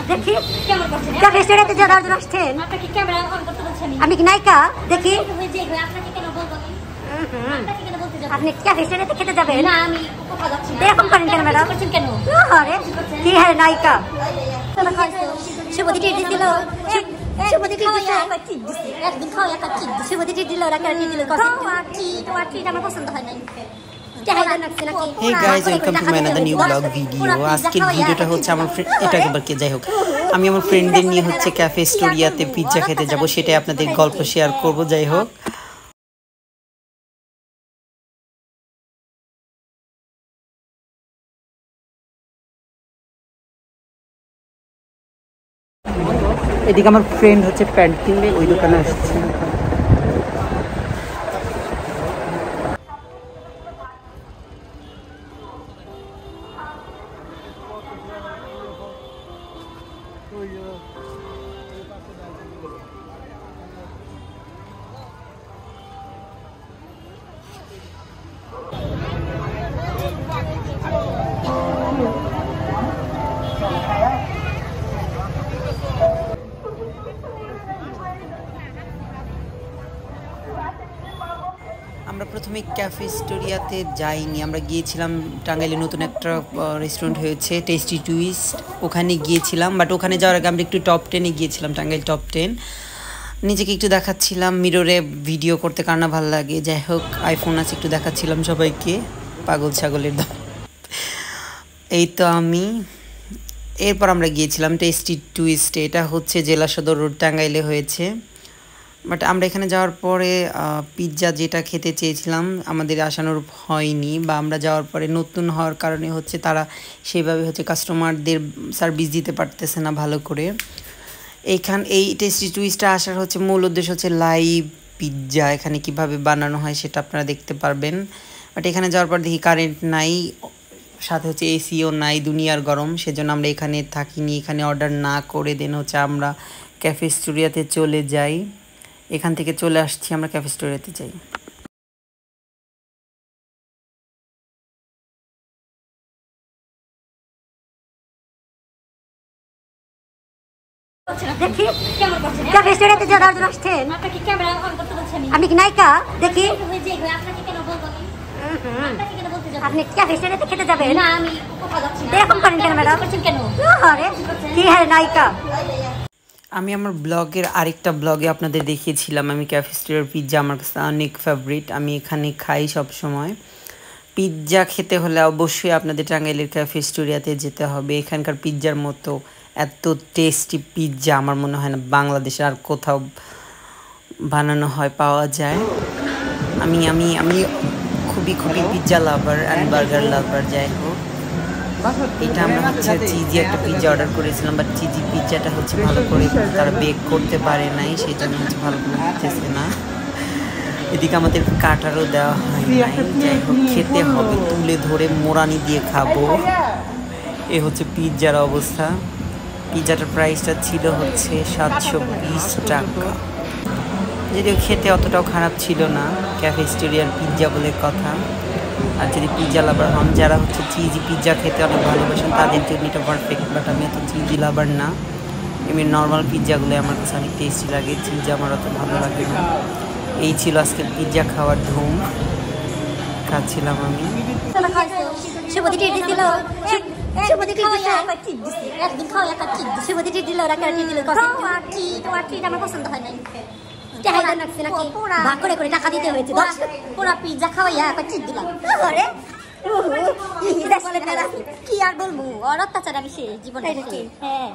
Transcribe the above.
দেখি রেস্টুরেন্টে যে দাঁড়াতে আসছেন আমি কি নায়িকা দেখি আপনি ক্যাফে রেস্টুরেন্টে খেতে যাবেন না আমি এরকম করেন কেন ম্যাডাম কেন আরে কি হ্যাঁ নায়িকা শুভদিটি দিল শুভদিটি একদিন খাও একটা চিট শুভদিটি দিল ওরা কেন দিল তোমার চিট আমার পছন্দ হয় না Hey guys, welcome to my another new vlog video. আজকের ভিডিওটা হচ্ছে আমার এটা একবার কে যাই হোক আমি আমার ফ্রেন্ডদের নিয়ে হচ্ছে ক্যাফে স্টোরিয়াতে পিৎজা খেতে যাব সেটাই আপনাদের গল্প শেয়ার করব যাই হোক এদিকে আমার ফ্রেন্ড হচ্ছে প্যান্ট কিনবে ওই দোকানে আসছে আমরা প্রথমে ক্যাফে স্টোরিয়াতে যাইনি আমরা গিয়েছিলাম টাঙ্গাইলে নতুন একটা রেস্টুরেন্ট হয়েছে টেস্টি টুইস্ট ওখানে গিয়েছিলাম বাট ওখানে যাওয়ার আগে আমরা একটু টপ 10-এ গিয়েছিলাম টাঙ্গাইল টপ 10 নিজেকে একটু দেখাচ্ছিলাম মিররে ভিডিও করতে কার না ভালো লাগে যাই হোক আইফোন আছে একটু দেখাচ্ছিলাম সবাইকে পাগল ছাগলের দাম এই তো আমি এরপর আমরা গিয়েছিলাম টেস্টি টুইস্ট এটা হচ্ছে জেলা সদর রোড টাঙ্গাইলে হয়েছে বাট আমরা এখানে যাওয়ার পরে পিৎজা যেটা খেতে চেয়েছিলাম আমাদের আশানুরূপ হয়নি বা আমরা যাওয়ার পরে নতুন হওয়ার কারণে হচ্ছে তারা সেইভাবে হচ্ছে কাস্টমারদের সার্ভিস দিতে পারতেছে না ভালো করে এই টেস্টি টুইস্টটা আসার হচ্ছে মূল উদ্দেশ্য হচ্ছে লাইভ পিৎজা এখানে কিভাবে বানানো হয় সেটা আপনারা দেখতে পারবেন বাট এখানে যাওয়ার পর দেখি কারেন্ট নাই সাথে হচ্ছে এসিও নাই দুনিয়ার গরম সেজন্য আমরা এখানে থাকিনি এখানে অর্ডার না করে দেন হচ্ছে আমরা ক্যাফে স্টোরিয়াতে চলে যাই এখান থেকে চলে আসছি আমরা ক্যাফে স্টোরিয়াতে যাই দেখি ক্যাফে স্টোরিয়াতে যে দাঁড়াতে আসছেন আমি কি নায়িকা দেখি আপনি ক্যাফে স্টোরিয়াতে খেতে যাবেন না আমি এরকম করেন কেন ম্যাডাম কেন আরে কি হ্যাঁ নায়িকা আমি আমার ব্লগের আরেকটা ব্লগে আপনাদের দেখিয়েছিলাম আমি ক্যাফে স্টোরিয়ার পিৎজা আমার কাছে অনেক ফেভারিট আমি এখানে খাই সব সময় পিৎজা খেতে হলে অবশ্যই আপনাদের টাঙ্গাইলের ক্যাফে স্টোরিয়াতে যেতে হবে এখানকার পিৎজার মতো এত টেস্টি পিৎজা আমার মনে হয় না বাংলাদেশে আর কোথাও বানানো হয় পাওয়া যায় আমি আমি আমি খুবই পিৎজা লাভার অ্যান্ড বার্গার লাভার যাই হোক এটা আমরা হচ্ছে চিজি একটা পিৎজা অর্ডার করেছিলাম বাট চিজি পিৎজাটা হচ্ছে ভালো করে তারা বেক করতে পারে নাই সেই জন্য হচ্ছে ভালো করে হচ্ছে না এদিকে আমাদের কাটারও দেওয়া হয় নাই যাই হোক খেতে হবে তুলে ধরে মোরানি দিয়ে খাবো এ হচ্ছে পিৎজার অবস্থা পিৎজাটার প্রাইসটা ছিল হচ্ছে 720 টাকা যদিও খেতে অতটাও খারাপ ছিল না ক্যাফে স্টোরিয়ার পিৎজা বলে কথা আর যদি পিৎজা লাভার হন যারা হচ্ছে চিজি পিৎজা খেতে অনেক ভালোবাসেন তাদের জন্য এটা পারফেক্ট বাট আমি অত চিজি লাভার না এমনি নর্মাল পিৎজাগুলো আমার কাছে অনেক টেস্টি লাগে চিজ আমার অত ভালো লাগে না এই ছিল আজকে পিৎজা খাওয়ার ধুম খাচ্ছিলাম আমি শুভদিটি দিল শুভদিটি একদিন খাও একটা চিট শুভদিটি দিল ওরা কেন দিল তোমার চিট আমার পছন্দ হয় না ভাগ করে টাকা দিতে হয়েছে পুরা পিৎজা খাওয়াইয়া একটা চিট দিলাম কি আর বলবো অত্যাচার আমি সে জীবনে হ্যাঁ